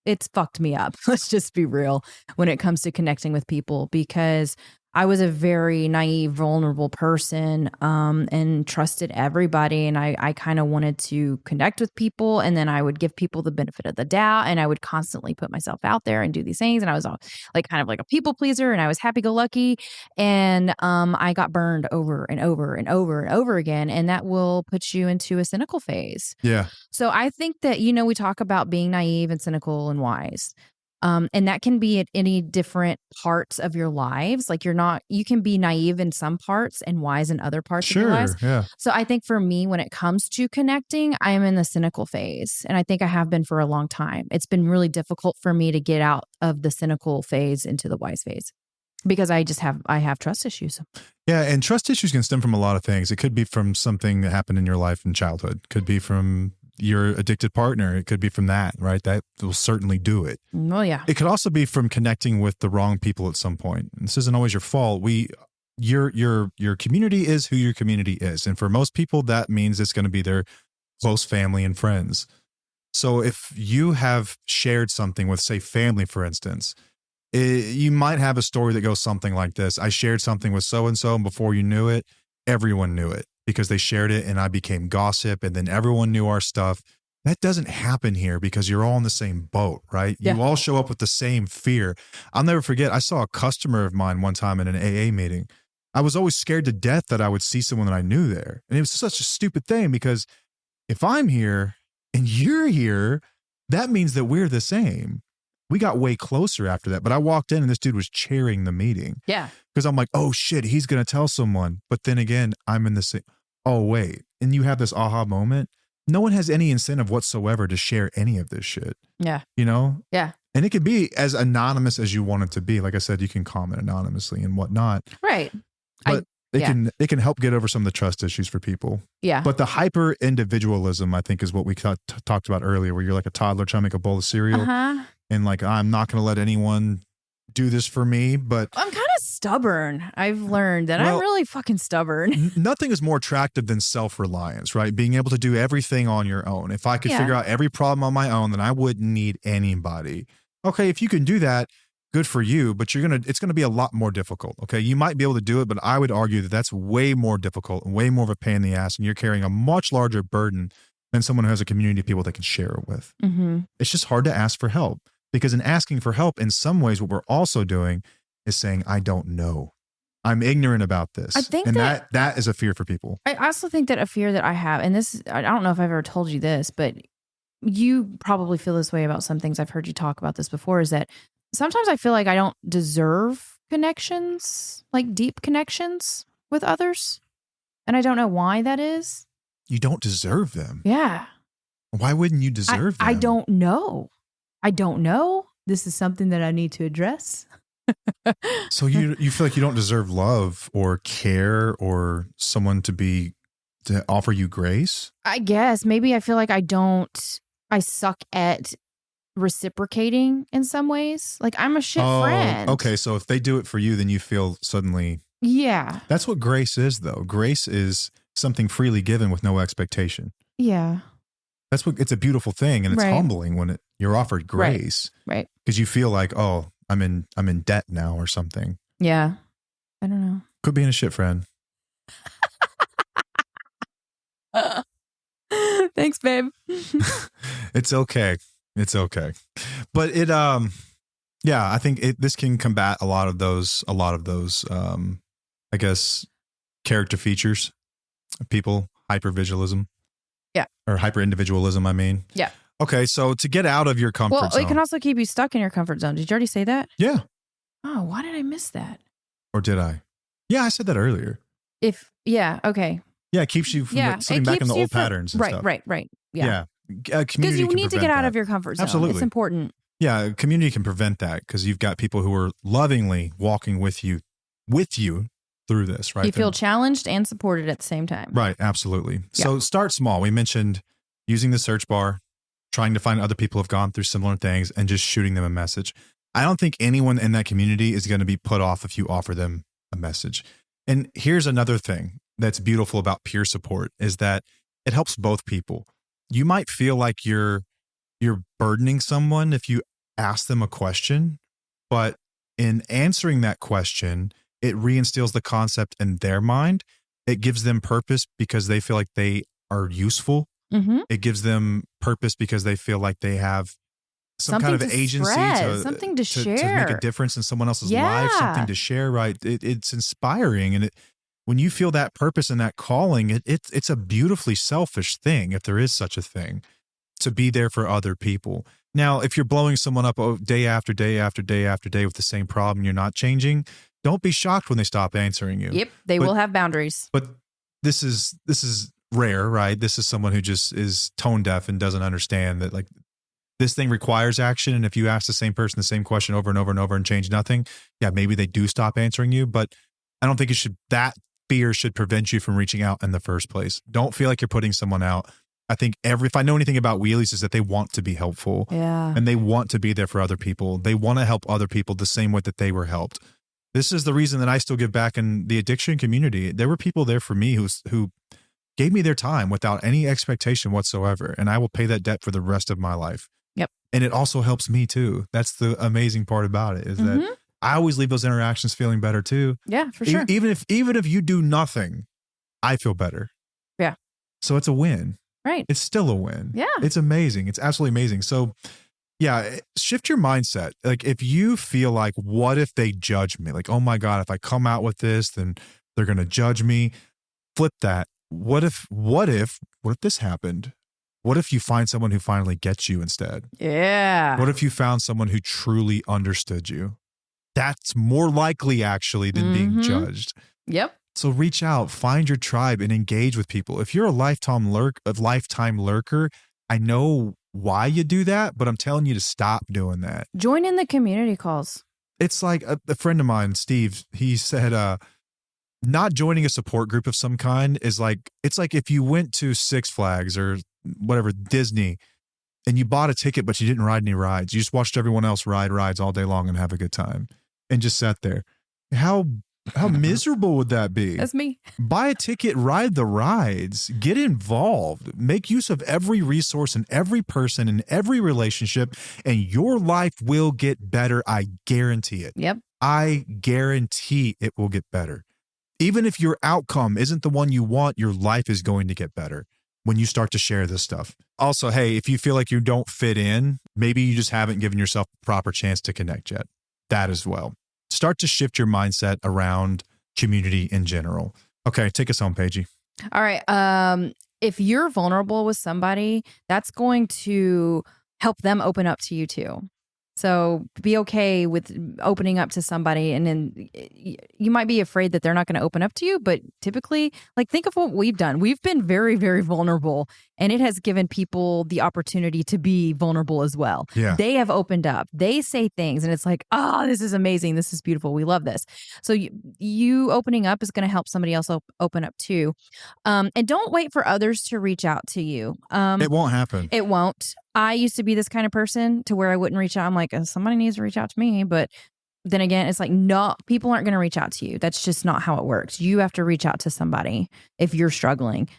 It's fucked me up. Let's just be real when it comes to connecting with people, because I was a very naive, vulnerable person, and trusted everybody. And I kind of wanted to connect with people, and then I would give people the benefit of the doubt, and I would constantly put myself out there and do these things. And I was like kind of like a people pleaser, and I was happy-go-lucky. And I got burned over and over and over and over again. And that will put you into a cynical phase. Yeah. So I think that, we talk about being naive and cynical and wise. And that can be at any different parts of your lives. Like you can be naive in some parts and wise in other parts of your lives. Yeah. So I think for me, when it comes to connecting, I am in the cynical phase. And I think I have been for a long time. It's been really difficult for me to get out of the cynical phase into the wise phase, because I have trust issues. Yeah. And trust issues can stem from a lot of things. It could be from something that happened in your life in childhood. It could be from your addicted partner. It could be from that, right? That will certainly do it. Oh yeah. It could also be from connecting with the wrong people at some point. And this isn't always your fault. Your community is who your community is. And for most people, that means it's going to be their close family and friends. So if you have shared something with, say, family, for instance, you might have a story that goes something like this. I shared something with so-and-so, and before you knew it, everyone knew it, because they shared it and I became gossip, and then everyone knew our stuff. That doesn't happen here because you're all in the same boat, right? Yeah. You all show up with the same fear. I'll never forget, I saw a customer of mine one time in an AA meeting. I was always scared to death that I would see someone that I knew there. And it was such a stupid thing, because if I'm here and you're here, that means that we're the same. We got way closer after that, but I walked in and this dude was chairing the meeting. Yeah. Because I'm like, oh shit, he's going to tell someone. But then again, I'm in the same, oh wait. And you have this aha moment. No one has any incentive whatsoever to share any of this shit. Yeah. You know? Yeah. And it can be as anonymous as you want it to be. Like I said, you can comment anonymously and whatnot. Right. But it can help get over some of the trust issues for people. Yeah. But the hyper individualism, I think, is what we talked about earlier, where you're like a toddler trying to make a bowl of cereal. And like, I'm not going to let anyone do this for me. But I'm kind of stubborn. I've learned that I'm really fucking stubborn. Nothing is more attractive than self-reliance, right? Being able to do everything on your own. If I could figure out every problem on my own, then I wouldn't need anybody. Okay, if you can do that, good for you, but it's going to be a lot more difficult. Okay, you might be able to do it, but I would argue that that's way more difficult and way more of a pain in the ass, and you're carrying a much larger burden than someone who has a community of people they can share it with. It's just hard to ask for help, because in asking for help, in some ways, what we're also doing is saying, I don't know. I'm ignorant about this. I think that is a fear for people. I also think that a fear that I have, and this, I don't know if I've ever told you this, but you probably feel this way about some things. I've heard you talk about this before, is that sometimes I feel like I don't deserve connections, like deep connections with others. And I don't know why that is. You don't deserve them. Yeah. Why wouldn't you deserve them? I don't know. I don't know. This is something that I need to address. So you feel like you don't deserve love or care or someone to offer you grace? I guess maybe I feel like I suck at reciprocating in some ways. Like, I'm a shit friend. Okay. So if they do it for you, then you feel suddenly. Yeah. That's what grace is, though. Grace is something freely given with no expectation. Yeah. It's a beautiful thing. And it's humbling when you're offered grace. Right. Because you feel like, oh, I'm in debt now or something. Yeah. I don't know. Could be in a shit friend. Thanks, babe. It's okay. It's okay. But I think this can combat a lot of those, I guess, character features of people, hypervigilism. Yeah. Or hyper-individualism, I mean. Yeah. Okay, so to get out of your comfort zone. It can also keep you stuck in your comfort zone. Did you already say that? Yeah. Oh, why did I miss that? Or did I? Yeah, I said that earlier. Okay. Yeah, it keeps you from sitting back in the old patterns and stuff. Right. Yeah. Because you need to get out of your comfort zone. Absolutely. It's important. Yeah, community can prevent that because you've got people who are lovingly walking with you through this, right? You feel challenged and supported at the same time. Right, absolutely. Yeah. So start small. We mentioned using the search bar, trying to find other people who have gone through similar things and just shooting them a message. I don't think anyone in that community is going to be put off if you offer them a message. And here's another thing that's beautiful about peer support is that it helps both people. You might feel like you're burdening someone if you ask them a question, but in answering that question, it reinstills the concept in their mind. It gives them purpose because they feel like they are useful. Mm-hmm. It gives them purpose because they feel like they have something kind of agency something to share, to make a difference in someone else's life, something to share, right? It's inspiring. And when you feel that purpose and that calling, it's a beautifully selfish thing, if there is such a thing, to be there for other people. Now, if you're blowing someone up day after day after day after day with the same problem, you're not changing, don't be shocked when they stop answering you. Yep, they will have boundaries. But this is rare, right? This is someone who just is tone deaf and doesn't understand that, like, this thing requires action. And if you ask the same person the same question over and over and over and change nothing, yeah, maybe they do stop answering you. But I don't think that fear should prevent you from reaching out in the first place. Don't feel like you're putting someone out. I think if I know anything about wheelies is that they want to be helpful. Yeah. And they want to be there for other people. They want to help other people the same way that they were helped. This is the reason that I still give back in the addiction community. There were people there for me who gave me their time without any expectation whatsoever. And I will pay that debt for the rest of my life. Yep. And it also helps me too. That's the amazing part about it is that I always leave those interactions feeling better too. Yeah, for sure. Even if you do nothing, I feel better. Yeah. So it's a win. Right. It's still a win. Yeah. It's amazing. It's absolutely amazing. So yeah, shift your mindset. Like if you feel like, what if they judge me? Like, oh my God, if I come out with this, then they're going to judge me. Flip that. What if this happened? What if you find someone who finally gets you instead? Yeah. What if you found someone who truly understood you? That's more likely actually than being judged. Yep. So reach out, find your tribe, and engage with people. If you're a lifetime lurker, I know why you do that, but I'm telling you to stop doing that. Join in the community calls. It's like a friend of mine, Steve, he said, not joining a support group of some kind is like, it's like if you went to Six Flags or whatever, Disney, and you bought a ticket, but you didn't ride any rides. You just watched everyone else ride rides all day long and have a good time and just sat there. How miserable would that be? That's me. Buy a ticket, ride the rides, get involved, make use of every resource and every person and every relationship, and your life will get better. I guarantee it. Yep. I guarantee it will get better. Even if your outcome isn't the one you want, your life is going to get better when you start to share this stuff. Also, hey, if you feel like you don't fit in, maybe you just haven't given yourself the proper chance to connect yet. That as well. Start to shift your mindset around community in general. Okay, take us home, Paigey. All right. If you're vulnerable with somebody, that's going to help them open up to you too. So be okay with opening up to somebody, and then you might be afraid that they're not going to open up to you. But typically, like, think of what we've done. We've been very, very vulnerable, and it has given people the opportunity to be vulnerable as well. Yeah. They have opened up. They say things, and it's like, oh, this is amazing. This is beautiful. We love this. So you opening up is going to help somebody else open up too. And don't wait for others to reach out to you. It won't happen. It won't. I used to be this kind of person to where I wouldn't reach out. I'm like, somebody needs to reach out to me. But then again, it's like, no, people aren't going to reach out to you. That's just not how it works. You have to reach out to somebody. If you're struggling,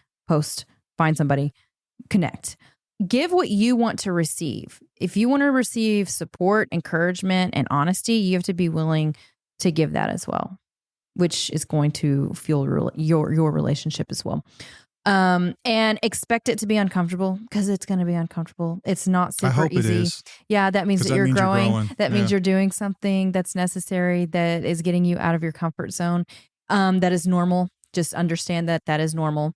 find somebody, connect. Give what you want to receive. If you want to receive support, encouragement, and honesty, you have to be willing to give that as well, which is going to fuel your relationship as well. And expect it to be uncomfortable, because it's going to be uncomfortable. It's not super I hope easy. it is. Yeah, that means that you're growing. That means Yeah. you're doing something that's necessary, that is getting you out of your comfort zone. That is normal. Just understand that is normal.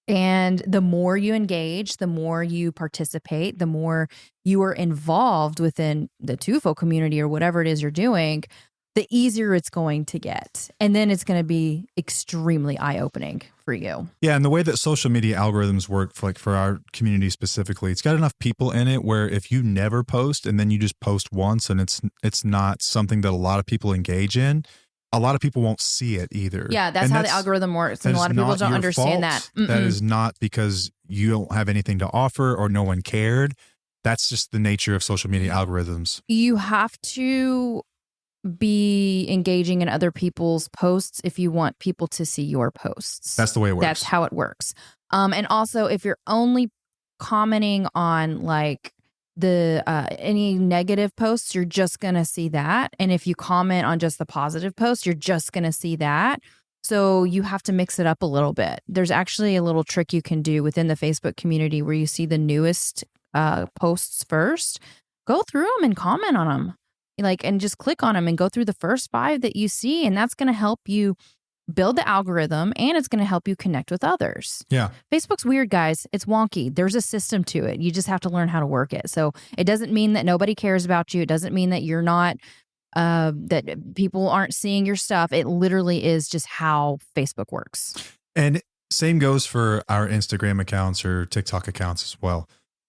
And the more you engage, the more you participate, the more you are involved within the TUFO community or whatever it is you're doing, the easier it's going to get. And then it's going to be extremely eye-opening for you. Yeah, and the way that social media algorithms work for our community specifically, it's got enough people in it where if you never post and then you just post once and it's not something that a lot of people engage in, a lot of people won't see it either. Yeah, that's how the algorithm works. And a lot of people don't understand that. That is not because you don't have anything to offer or no one cared. That's just the nature of social media algorithms. You have to be engaging in other people's posts if you want people to see your posts. That's the way it works. That's how it works. And also, if you're only commenting on like the any negative posts, you're just gonna see that. And if you comment on just the positive posts, you're just gonna see that. So you have to mix it up a little bit. There's actually a little trick you can do within the Facebook community where you see the newest posts first. Go through them and comment on them. And just click on them and go through the first 5 that you see. And that's going to help you build the algorithm, and it's going to help you connect with others. Yeah. Facebook's weird, guys. It's wonky. There's a system to it. You just have to learn how to work it. So it doesn't mean that nobody cares about you. It doesn't mean that you're not, that people aren't seeing your stuff. It literally is just how Facebook works. And same goes for our Instagram accounts or TikTok accounts as well.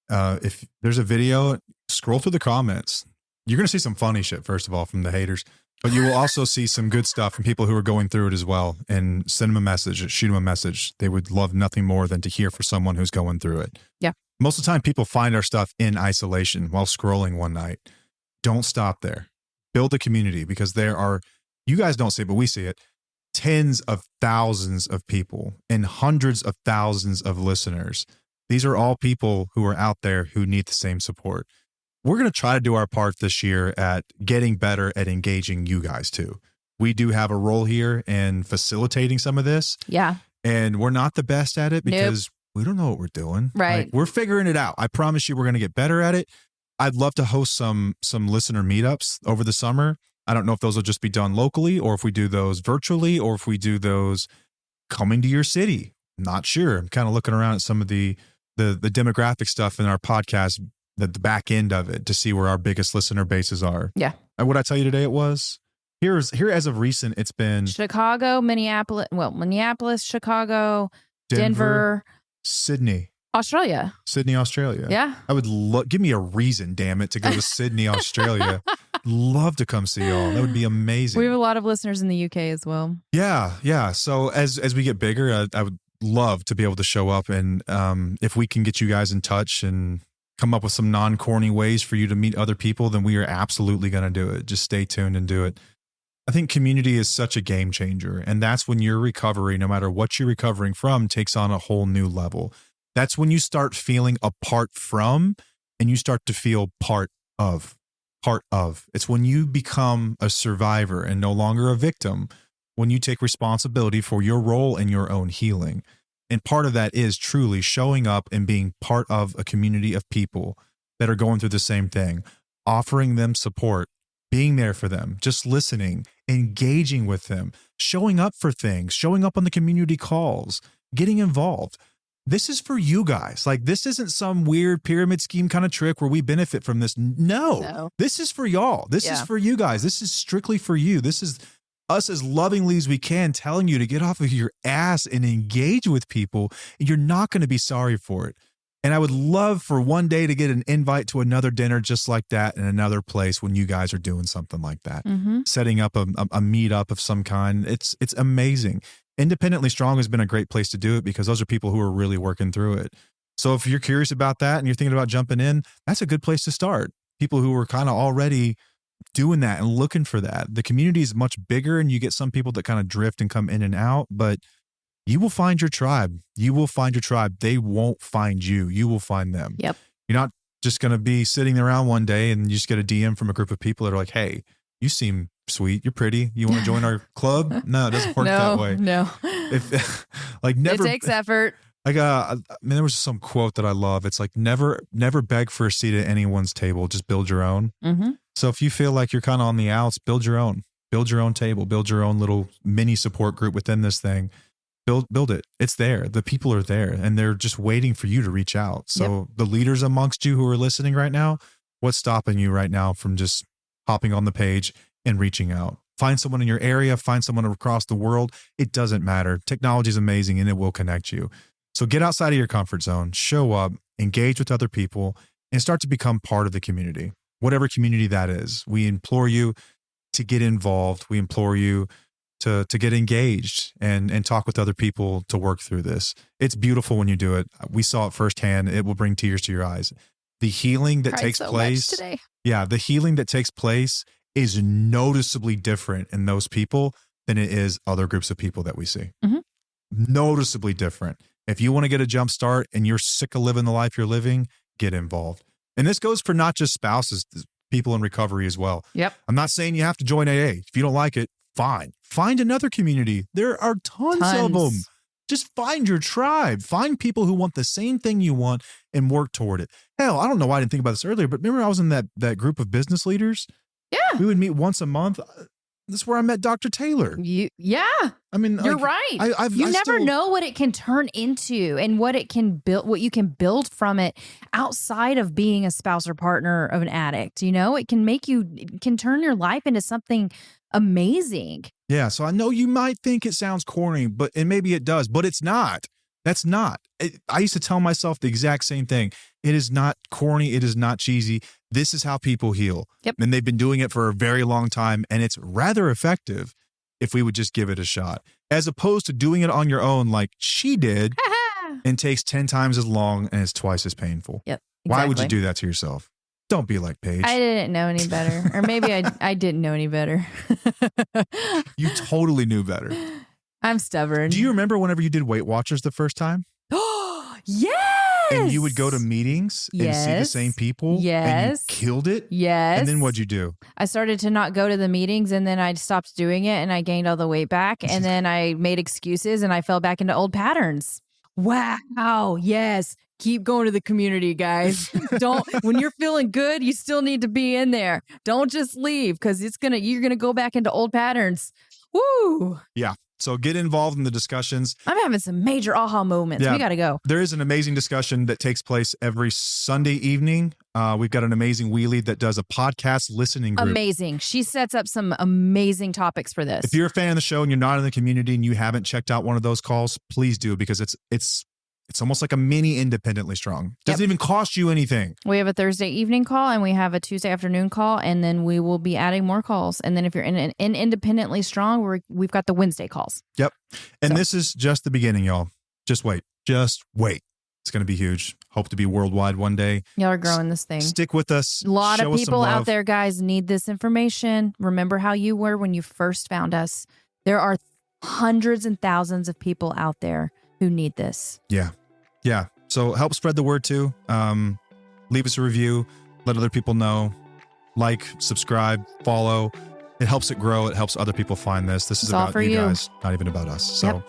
If there's a video, scroll through the comments. You're going to see some funny shit, first of all, from the haters, but you will also see some good stuff from people who are going through it as well, and send them a message, shoot them a message. They would love nothing more than to hear from someone who's going through it. Yeah. Most of the time people find our stuff in isolation while scrolling one night. Don't stop there. Build a community, because there are, you guys don't see it, but we see it, tens of thousands of people and hundreds of thousands of listeners. These are all people who are out there who need the same support. We're going to try to do our part this year at getting better at engaging you guys too. We do have a role here in facilitating some of this. Yeah. And we're not the best at it because we don't know what we're doing. Right. Like, we're figuring it out. I promise you we're going to get better at it. I'd love to host some listener meetups over the summer. I don't know if those will just be done locally, or if we do those virtually, or if we do those coming to your city. Not sure. I'm kind of looking around at some of the the demographic stuff in our podcast, the back end of it, to see where our biggest listener bases are. Yeah. And what I tell you today, it was here as of recent, it's been Chicago, Minneapolis, Chicago, Denver, Sydney, Australia. Yeah. I would give me a reason, damn it, to go to Sydney, Australia. Love to come see y'all. That would be amazing. We have a lot of listeners in the UK as well. Yeah. So as we get bigger, I would love to be able to show up, and if we can get you guys in touch and come up with some non-corny ways for you to meet other people, then we are absolutely going to do it. Just stay tuned and do it. I think community is such a game changer, and that's when your recovery, no matter what you're recovering from, takes on a whole new level. That's when you start feeling apart from, and you start to feel part of. It's when you become a survivor and no longer a victim, when you take responsibility for your role in your own healing. And part of that is truly showing up and being part of a community of people that are going through the same thing, offering them support, being there for them, just listening, engaging with them, showing up for things, showing up on the community calls, getting involved. This is for you guys. Like, this isn't some weird pyramid scheme kind of trick where we benefit from this. No. This is for y'all. This is for you guys. This is strictly for you. This is us as lovingly as we can telling you to get off of your ass and engage with people. And you're not going to be sorry for it. And I would love for one day to get an invite to another dinner just like that in another place when you guys are doing something like that, setting up a meetup of some kind. It's amazing. Independently Strong has been a great place to do it because those are people who are really working through it. So if you're curious about that and you're thinking about jumping in, that's a good place to start. People who are kind of already doing that and looking for that. The community is much bigger, and you get some people that kind of drift and come in and out, but you will find your tribe. You will find your tribe. They won't find you. You will find them. Yep. You're not just going to be sitting around one day and you just get a DM from a group of people that are like, hey, you seem sweet. You're pretty. You want to join our club? No, it doesn't work that way. No. If like never, it takes effort. Like, there was some quote that I love. It's like, never beg for a seat at anyone's table. Just build your own. So if you feel like you're kind of on the outs, build your own table, build your own little mini support group within this thing. Build it. It's there. The people are there, and they're just waiting for you to reach out. So the leaders amongst you who are listening right now, what's stopping you right now from just hopping on the page and reaching out? Find someone in your area, find someone across the world. It doesn't matter. Technology is amazing and it will connect you. So get outside of your comfort zone, show up, engage with other people, and start to become part of the community, whatever community that is. We implore you to get involved. We implore you to get engaged and talk with other people to work through this. It's beautiful when you do it. We saw it firsthand. It will bring tears to your eyes. The healing that takes place today. Yeah, the healing that takes place is noticeably different in those people than it is other groups of people that we see. Noticeably different. If you want to get a jump start and you're sick of living the life you're living, get involved. And this goes for not just spouses, people in recovery as well. Yep. I'm not saying you have to join AA. If you don't like it, fine. Find another community. There are tons of them. Just find your tribe. Find people who want the same thing you want and work toward it. Hell, I don't know why I didn't think about this earlier, but remember I was in that group of business leaders? Yeah. We would meet once a month. This is where I met Dr. Taylor. I mean, you're right. You never know what it can turn into and what it can build, what you can build from it outside of being a spouse or partner of an addict. You know, it can turn your life into something amazing. Yeah. So I know you might think it sounds corny, and maybe it does, but it's not. That's not. I used to tell myself the exact same thing. It is not corny. It is not cheesy. This is how people heal. Yep. And they've been doing it for a very long time, and it's rather effective if we would just give it a shot, as opposed to doing it on your own like she did and takes 10 times as long and is twice as painful. Yep. Exactly. Why would you do that to yourself? Don't be like Paige. I didn't know any better. Or maybe I didn't know any better. You totally knew better. I'm stubborn. Do you remember whenever you did Weight Watchers the first time? Yes. And you would go to meetings and see the same people. Yes. And you killed it. Yes. And then what'd you do? I started to not go to the meetings, and then I stopped doing it, and I gained all the weight back. And then I made excuses, and I fell back into old patterns. Wow. Yes. Keep going to the community, guys. When you're feeling good, you still need to be in there. Don't just leave, because you're gonna go back into old patterns. Woo. Yeah. So get involved in the discussions. I'm having some major aha moments. Yeah. We got to go. There is an amazing discussion that takes place every Sunday evening. We've got an amazing lead that does a podcast listening group. Amazing. She sets up some amazing topics for this. If you're a fan of the show and you're not in the community and you haven't checked out one of those calls, please do, because it's almost like a mini Independently Strong. Doesn't even cost you anything. We have a Thursday evening call and we have a Tuesday afternoon call, and then we will be adding more calls. And then if you're in Independently Strong, we've got the Wednesday calls. Yep. And this is just the beginning, y'all. Just wait. Just wait. It's going to be huge. Hope to be worldwide one day. Y'all are growing this thing. Stick with us. A lot Show of us some people out love. there, guys, need this information. Remember how you were when you first found us. There are hundreds and thousands of people out there who need this. Yeah. Yeah. So help spread the word too. Leave us a review. Let other people know. Like, subscribe, follow. It helps it grow. It helps other people find this. This is It's all about for you you. guys, not even about us. So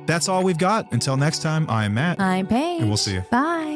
that's all we've got. Until next time, I am Matt. I'm Paige. And we'll see you. Bye.